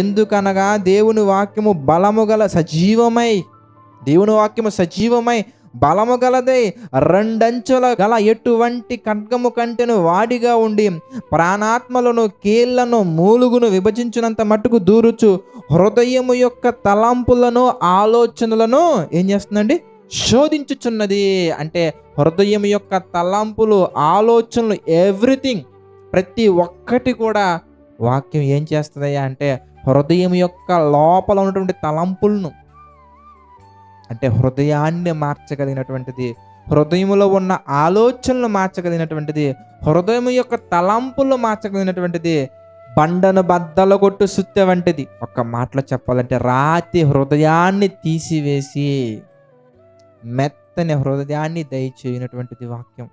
ఎందుకనగా దేవుని వాక్యము బలము గల సజీవమై, దేవుని వాక్యము సజీవమై బలము గలదై రెండంచుల గల ఎటువంటి ఖడ్గము కంటెను వాడిగా ఉండి ప్రాణాత్మలను కీళ్లను మూలుగును విభజించినంత మట్టుకు దూరుచు హృదయము యొక్క తలంపులను ఆలోచనలను ఏం చేస్తుందండి? శోధించుచున్నది. అంటే హృదయం యొక్క తలంపులు, ఆలోచనలు, ఎవ్రీథింగ్, ప్రతి ఒక్కటి కూడా వాక్యం ఏం చేస్తుందయ్యా అంటే హృదయం యొక్క లోపల ఉన్నటువంటి తలంపులను, అంటే హృదయాన్ని మార్చగలిగినటువంటిది, హృదయంలో ఉన్న ఆలోచనలు మార్చగలిగినటువంటిది, హృదయం యొక్క తలంపులు మార్చగలిగినటువంటిది, బండను బద్దలు కొట్టు సుత్తె వంటిది. ఒక్క మాటలో చెప్పాలంటే రాతి హృదయాన్ని తీసివేసి మెత్తని హృదయాన్ని దయచేయనటువంటిది వాక్యం.